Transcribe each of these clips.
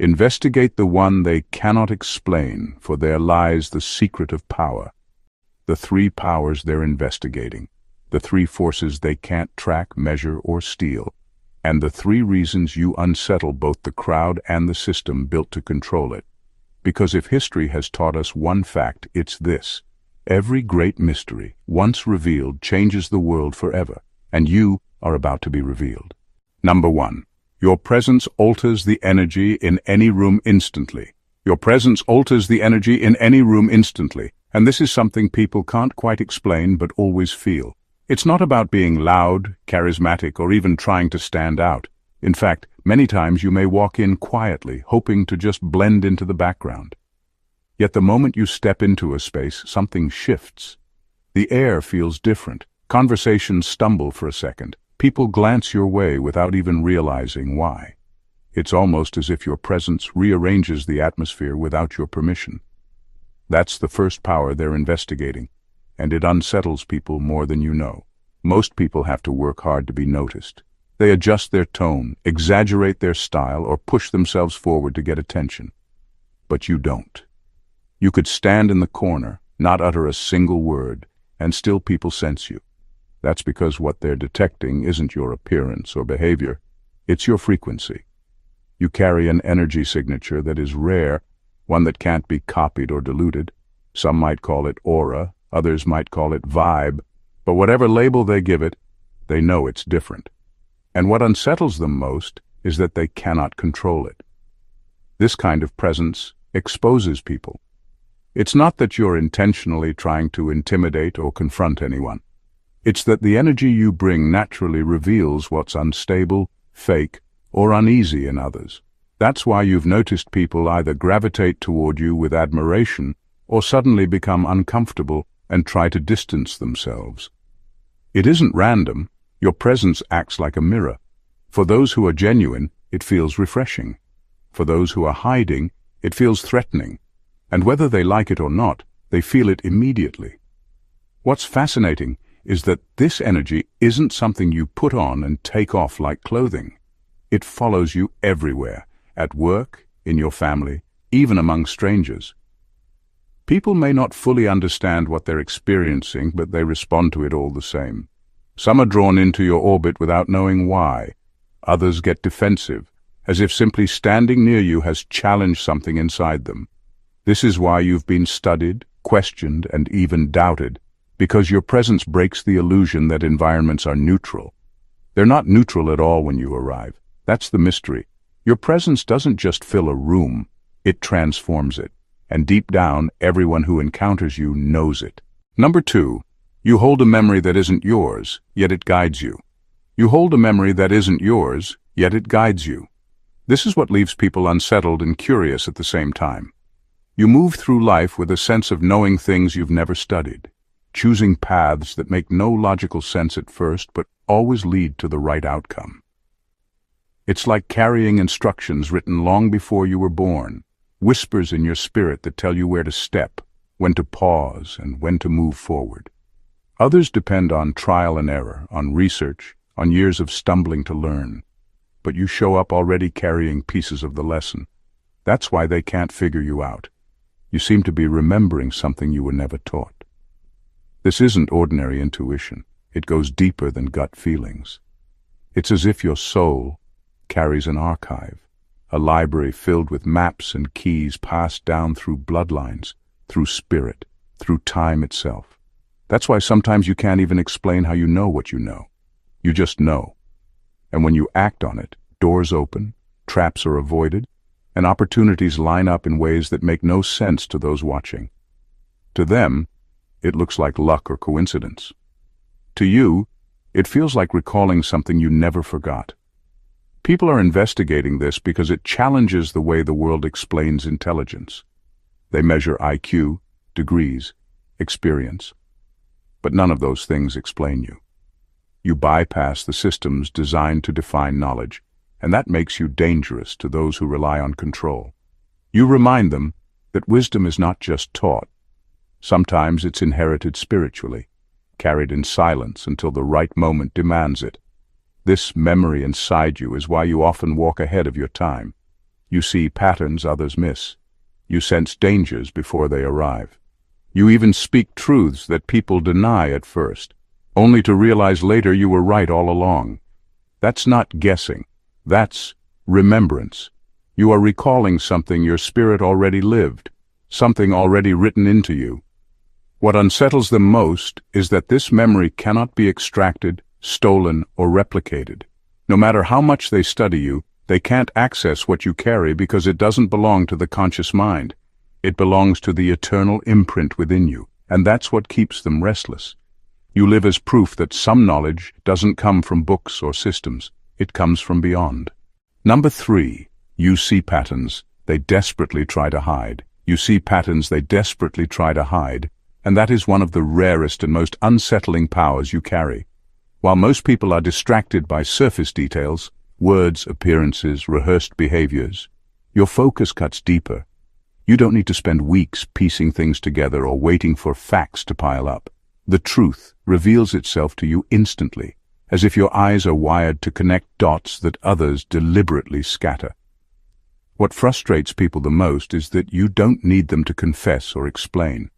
Investigate the one they cannot explain, for there lies the secret of power. The three powers they're investigating, the three forces they can't track, measure, or steal, and the three reasons you unsettle both the crowd and the system built to control it. Because if history has taught us one fact, it's this: every great mystery, once revealed, changes the world forever, and you are about to be revealed. Number 1. Your presence alters the energy in any room instantly. Your presence alters the energy in any room instantly, and this is something people can't quite explain but always feel. It's not about being loud, charismatic, or even trying to stand out. In fact, many times you may walk in quietly, hoping to just blend into the background. Yet the moment you step into a space, something shifts. The air feels different. Conversations stumble for a second. People glance your way without even realizing why. It's almost as if your presence rearranges the atmosphere without your permission. That's the first power they're investigating, and it unsettles people more than you know. Most people have to work hard to be noticed. They adjust their tone, exaggerate their style, or push themselves forward to get attention. But you don't. You could stand in the corner, not utter a single word, and still people sense you. That's because what they're detecting isn't your appearance or behavior, it's your frequency. You carry an energy signature that is rare, one that can't be copied or diluted. Some might call it aura, others might call it vibe, but whatever label they give it, they know it's different. And what unsettles them most is that they cannot control it. This kind of presence exposes people. It's not that you're intentionally trying to intimidate or confront anyone. It's that the energy you bring naturally reveals what's unstable, fake, or uneasy in others. That's why you've noticed people either gravitate toward you with admiration or suddenly become uncomfortable and try to distance themselves. It isn't random. Your presence acts like a mirror. For those who are genuine, it feels refreshing. For those who are hiding, it feels threatening. And whether they like it or not, they feel it immediately. What's fascinating is that this energy isn't something you put on and take off like clothing. It follows you everywhere, at work, in your family, even among strangers. People may not fully understand what they're experiencing, but they respond to it all the same. Some are drawn into your orbit without knowing why. Others get defensive, as if simply standing near you has challenged something inside them. This is why you've been studied, questioned, and even doubted, because your presence breaks the illusion that environments are neutral. They're not neutral at all when you arrive. That's the mystery. Your presence doesn't just fill a room, it transforms it. And deep down, everyone who encounters you knows it. Number 2, you hold a memory that isn't yours, yet it guides you. You hold a memory that isn't yours, yet it guides you. This is what leaves people unsettled and curious at the same time. You move through life with a sense of knowing things you've never studied, choosing paths that make no logical sense at first but always lead to the right outcome. It's like carrying instructions written long before you were born, whispers in your spirit that tell you where to step, when to pause, and when to move forward. Others depend on trial and error, on research, on years of stumbling to learn. But you show up already carrying pieces of the lesson. That's why they can't figure you out. You seem to be remembering something you were never taught. This isn't ordinary intuition. It goes deeper than gut feelings. It's as if your soul carries an archive, a library filled with maps and keys passed down through bloodlines, through spirit, through time itself. That's why sometimes you can't even explain how you know what you know. You just know. And when you act on it, doors open, traps are avoided, and opportunities line up in ways that make no sense to those watching. To them, it looks like luck or coincidence. To you, it feels like recalling something you never forgot. People are investigating this because it challenges the way the world explains intelligence. They measure IQ, degrees, experience. But none of those things explain you. You bypass the systems designed to define knowledge, and that makes you dangerous to those who rely on control. You remind them that wisdom is not just taught. Sometimes it's inherited spiritually, carried in silence until the right moment demands it. This memory inside you is why you often walk ahead of your time. You see patterns others miss. You sense dangers before they arrive. You even speak truths that people deny at first, only to realize later you were right all along. That's not guessing. That's remembrance. You are recalling something your spirit already lived, something already written into you. What unsettles them most is that this memory cannot be extracted, stolen, or replicated. No matter how much they study you, they can't access what you carry because it doesn't belong to the conscious mind. It belongs to the eternal imprint within you, and that's what keeps them restless. You live as proof that some knowledge doesn't come from books or systems. It comes from beyond. Number 3. You see patterns they desperately try to hide. You see patterns they desperately try to hide, and that is one of the rarest and most unsettling powers you carry. While most people are distracted by surface details, words, appearances, rehearsed behaviors, your focus cuts deeper. You don't need to spend weeks piecing things together or waiting for facts to pile up. The truth reveals itself to you instantly, as if your eyes are wired to connect dots that others deliberately scatter. What frustrates people the most is that you don't need them to confess or explain.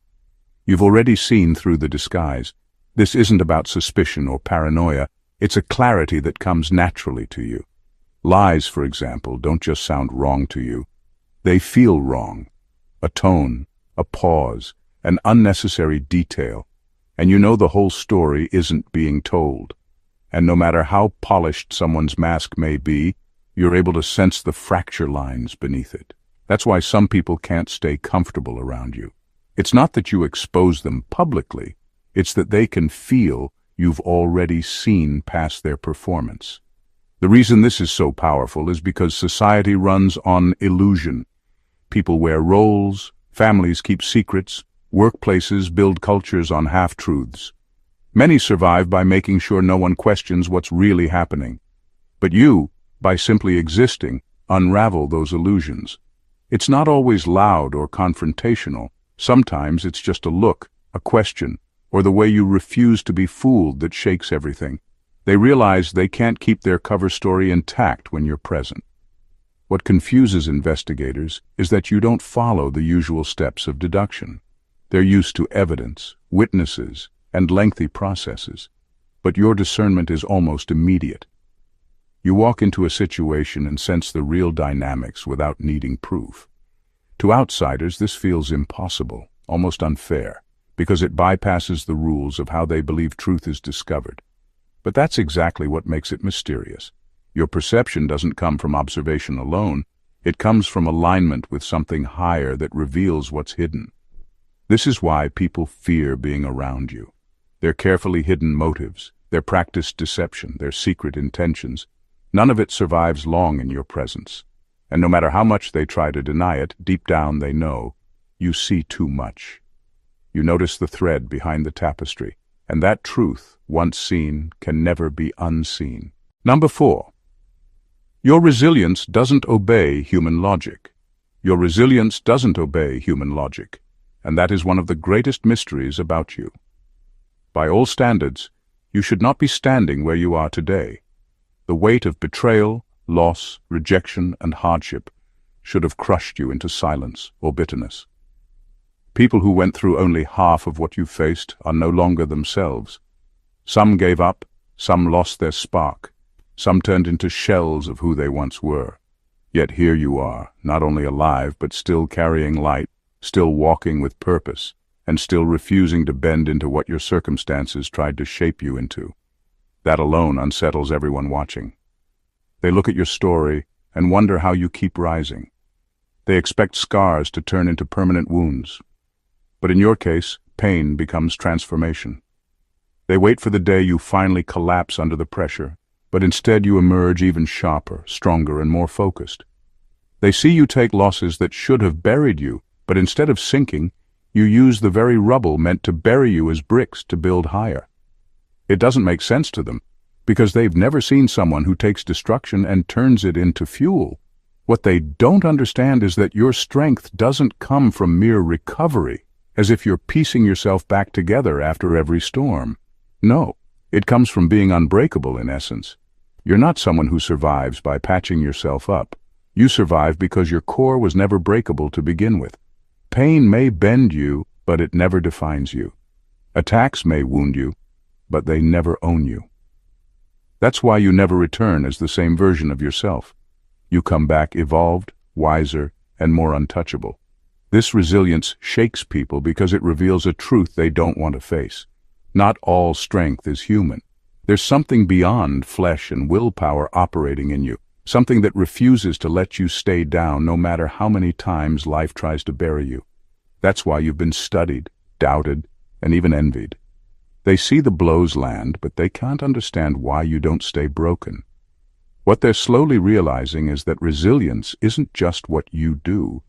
You've already seen through the disguise. This isn't about suspicion or paranoia. It's a clarity that comes naturally to you. Lies, for example, don't just sound wrong to you. They feel wrong. A tone, a pause, an unnecessary detail. And you know the whole story isn't being told. And no matter how polished someone's mask may be, you're able to sense the fracture lines beneath it. That's why some people can't stay comfortable around you. It's not that you expose them publicly, it's that they can feel you've already seen past their performance. The reason this is so powerful is because society runs on illusion. People wear roles, families keep secrets, workplaces build cultures on half-truths. Many survive by making sure no one questions what's really happening. But you, by simply existing, unravel those illusions. It's not always loud or confrontational. Sometimes it's just a look, a question, or the way you refuse to be fooled that shakes everything. They realize they can't keep their cover story intact when you're present. What confuses investigators is that you don't follow the usual steps of deduction. They're used to evidence, witnesses, and lengthy processes. But your discernment is almost immediate. You walk into a situation and sense the real dynamics without needing proof. To outsiders, this feels impossible, almost unfair, because it bypasses the rules of how they believe truth is discovered. But that's exactly what makes it mysterious. Your perception doesn't come from observation alone. It comes from alignment with something higher that reveals what's hidden. This is why people fear being around you. Their carefully hidden motives, their practiced deception, their secret intentions, none of it survives long in your presence. And no matter how much they try to deny it, deep down they know you see too much. You notice the thread behind the tapestry, and that truth, once seen, can never be unseen. Number 4. Your resilience doesn't obey human logic. Your resilience doesn't obey human logic, and that is one of the greatest mysteries about you. By all standards, you should not be standing where you are today. The weight of betrayal, loss, rejection, and hardship should have crushed you into silence or bitterness. People who went through only half of what you faced are no longer themselves. Some gave up, some lost their spark, some turned into shells of who they once were. Yet here you are, not only alive, but still carrying light, still walking with purpose, and still refusing to bend into what your circumstances tried to shape you into. That alone unsettles everyone watching. They look at your story and wonder how you keep rising. They expect scars to turn into permanent wounds. But in your case, pain becomes transformation. They wait for the day you finally collapse under the pressure, but instead you emerge even sharper, stronger, and more focused. They see you take losses that should have buried you, but instead of sinking, you use the very rubble meant to bury you as bricks to build higher. It doesn't make sense to them, because they've never seen someone who takes destruction and turns it into fuel. What they don't understand is that your strength doesn't come from mere recovery, as if you're piecing yourself back together after every storm. No, it comes from being unbreakable in essence. You're not someone who survives by patching yourself up. You survive because your core was never breakable to begin with. Pain may bend you, but it never defines you. Attacks may wound you, but they never own you. That's why you never return as the same version of yourself. You come back evolved, wiser, and more untouchable. This resilience shakes people because it reveals a truth they don't want to face. Not all strength is human. There's something beyond flesh and willpower operating in you, something that refuses to let you stay down no matter how many times life tries to bury you. That's why you've been studied, doubted, and even envied. They see the blows land, but they can't understand why you don't stay broken. What they're slowly realizing is that resilience isn't just what you do,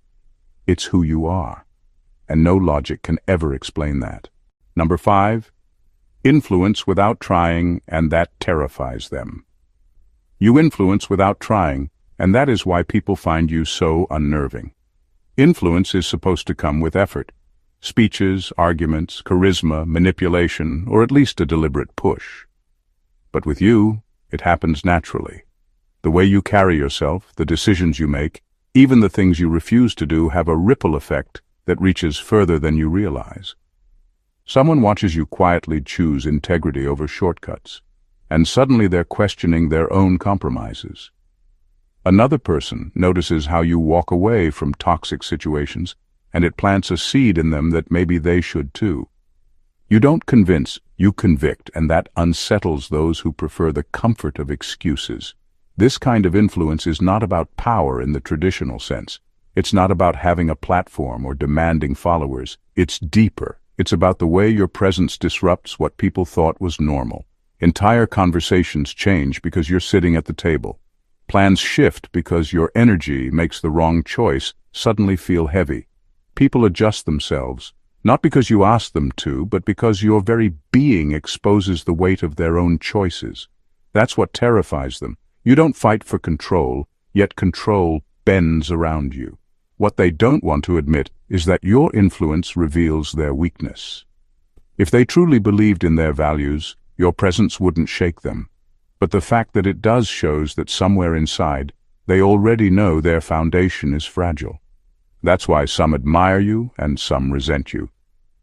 it's who you are. And no logic can ever explain that. Number 5, influence without trying, and that terrifies them. You influence without trying, and that is why people find you so unnerving. Influence is supposed to come with effort. Speeches, arguments, charisma, manipulation, or at least a deliberate push. But with you, it happens naturally. The way you carry yourself, the decisions you make, even the things you refuse to do have a ripple effect that reaches further than you realize. Someone watches you quietly choose integrity over shortcuts, and suddenly they're questioning their own compromises. Another person notices how you walk away from toxic situations, and it plants a seed in them that maybe they should too. You don't convince, you convict, and that unsettles those who prefer the comfort of excuses. This kind of influence is not about power in the traditional sense. It's not about having a platform or demanding followers. It's deeper. It's about the way your presence disrupts what people thought was normal. Entire conversations change because you're sitting at the table. Plans shift because your energy makes the wrong choice suddenly feel heavy. People adjust themselves, not because you ask them to, but because your very being exposes the weight of their own choices. That's what terrifies them. You don't fight for control, yet control bends around you. What they don't want to admit is that your influence reveals their weakness. If they truly believed in their values, your presence wouldn't shake them. But the fact that it does shows that somewhere inside, they already know their foundation is fragile. That's why some admire you and some resent you.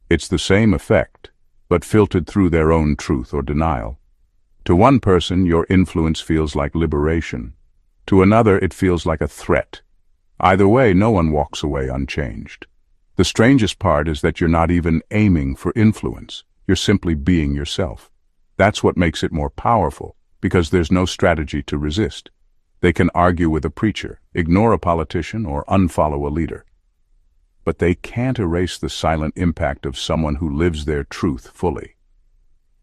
It's the same effect, but filtered through their own truth or denial. To one person, your influence feels like liberation. To another, it feels like a threat. Either way, no one walks away unchanged. The strangest part is that you're not even aiming for influence. You're simply being yourself. That's what makes it more powerful, because there's no strategy to resist. They can argue with a preacher, ignore a politician, or unfollow a leader. But they can't erase the silent impact of someone who lives their truth fully.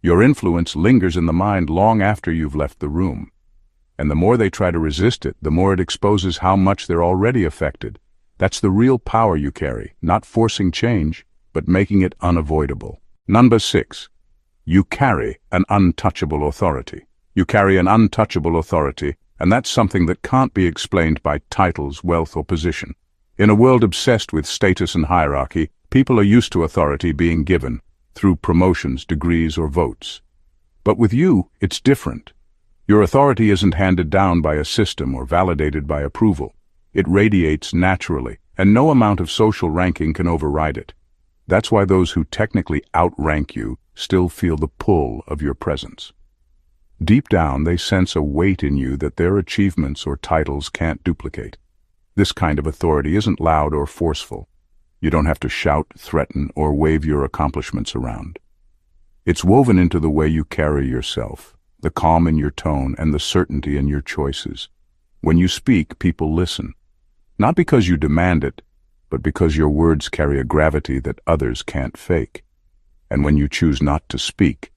Your influence lingers in the mind long after you've left the room. And the more they try to resist it, the more it exposes how much they're already affected. That's the real power you carry, not forcing change, but making it unavoidable. Number 6. You carry an untouchable authority. You carry an untouchable authority, and that's something that can't be explained by titles, wealth, or position. In a world obsessed with status and hierarchy, people are used to authority being given through promotions, degrees, or votes. But with you, it's different. Your authority isn't handed down by a system or validated by approval. It radiates naturally, and no amount of social ranking can override it. That's why those who technically outrank you still feel the pull of your presence. Deep down, they sense a weight in you that their achievements or titles can't duplicate. This kind of authority isn't loud or forceful. You don't have to shout, threaten, or wave your accomplishments around. It's woven into the way you carry yourself, the calm in your tone and the certainty in your choices. When you speak, people listen. Not because you demand it, but because your words carry a gravity that others can't fake. And when you choose not to speak,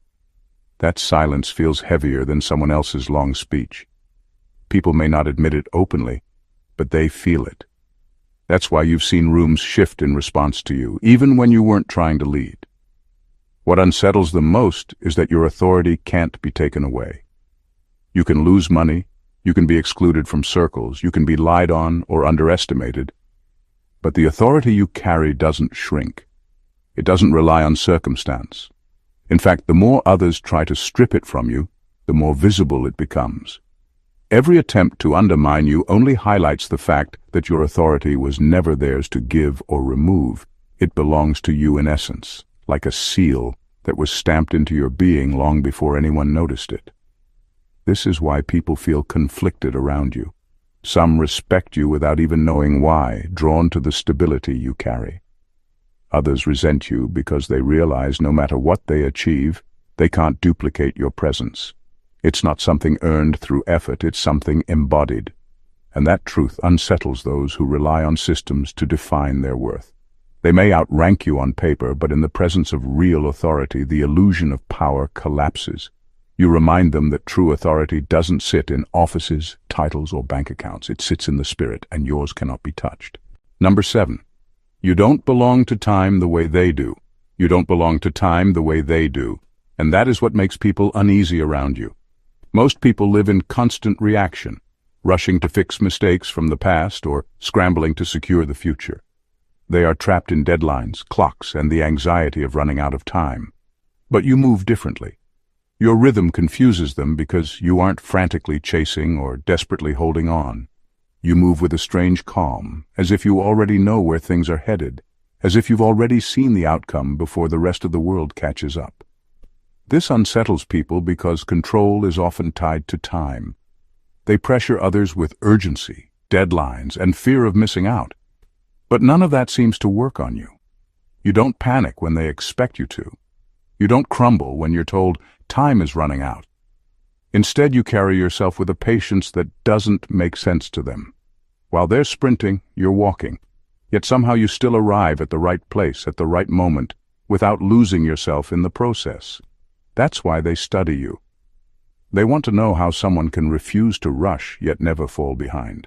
that silence feels heavier than someone else's long speech. People may not admit it openly, but they feel it. That's why you've seen rooms shift in response to you, even when you weren't trying to lead. What unsettles them most is that your authority can't be taken away. You can lose money, you can be excluded from circles, you can be lied on or underestimated, but the authority you carry doesn't shrink. It doesn't rely on circumstance. In fact, the more others try to strip it from you, the more visible it becomes. Every attempt to undermine you only highlights the fact that your authority was never theirs to give or remove. It belongs to you in essence, like a seal that was stamped into your being long before anyone noticed it. This is why people feel conflicted around you. Some respect you without even knowing why, drawn to the stability you carry. Others resent you because they realize no matter what they achieve, they can't duplicate your presence. It's not something earned through effort, it's something embodied. And that truth unsettles those who rely on systems to define their worth. They may outrank you on paper, but in the presence of real authority, the illusion of power collapses. You remind them that true authority doesn't sit in offices, titles, or bank accounts. It sits in the spirit, and yours cannot be touched. Number 7. You don't belong to time the way they do. You don't belong to time the way they do. And that is what makes people uneasy around you. Most people live in constant reaction, rushing to fix mistakes from the past or scrambling to secure the future. They are trapped in deadlines, clocks, and the anxiety of running out of time. But you move differently. Your rhythm confuses them because you aren't frantically chasing or desperately holding on. You move with a strange calm, as if you already know where things are headed, as if you've already seen the outcome before the rest of the world catches up. This unsettles people because control is often tied to time. They pressure others with urgency, deadlines, and fear of missing out. But none of that seems to work on you. You don't panic when they expect you to. You don't crumble when you're told time is running out. Instead, you carry yourself with a patience that doesn't make sense to them. While they're sprinting, you're walking. Yet somehow you still arrive at the right place at the right moment without losing yourself in the process. That's why they study you. They want to know how someone can refuse to rush yet never fall behind.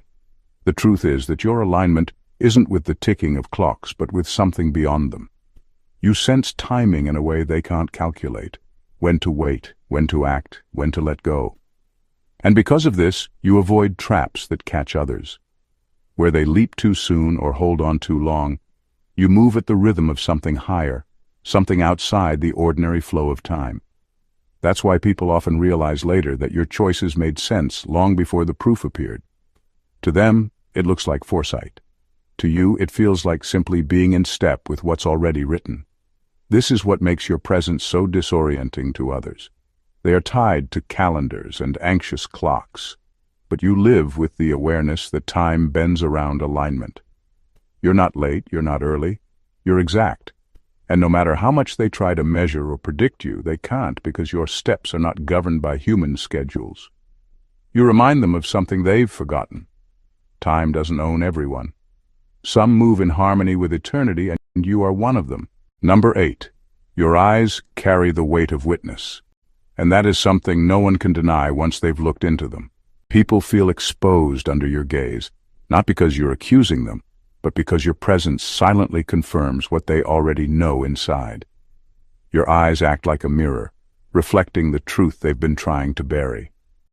The truth is that your alignment isn't with the ticking of clocks, but with something beyond them. You sense timing in a way they can't calculate. When to wait, when to act, when to let go. And because of this, you avoid traps that catch others. Where they leap too soon or hold on too long, you move at the rhythm of something higher, something outside the ordinary flow of time. That's why people often realize later that your choices made sense long before the proof appeared. To them, it looks like foresight. To you, it feels like simply being in step with what's already written. This is what makes your presence so disorienting to others. They are tied to calendars and anxious clocks, but you live with the awareness that time bends around alignment. You're not late, you're not early, you're exact. And no matter how much they try to measure or predict you, they can't because your steps are not governed by human schedules. You remind them of something they've forgotten. Time doesn't own everyone. Some move in harmony with eternity, and you are one of them. Number 8. Your eyes carry the weight of witness. And that is something no one can deny once they've looked into them. People feel exposed under your gaze, not because you're accusing them, but because your presence silently confirms what they already know inside. Your eyes act like a mirror, reflecting the truth they've been trying to bury.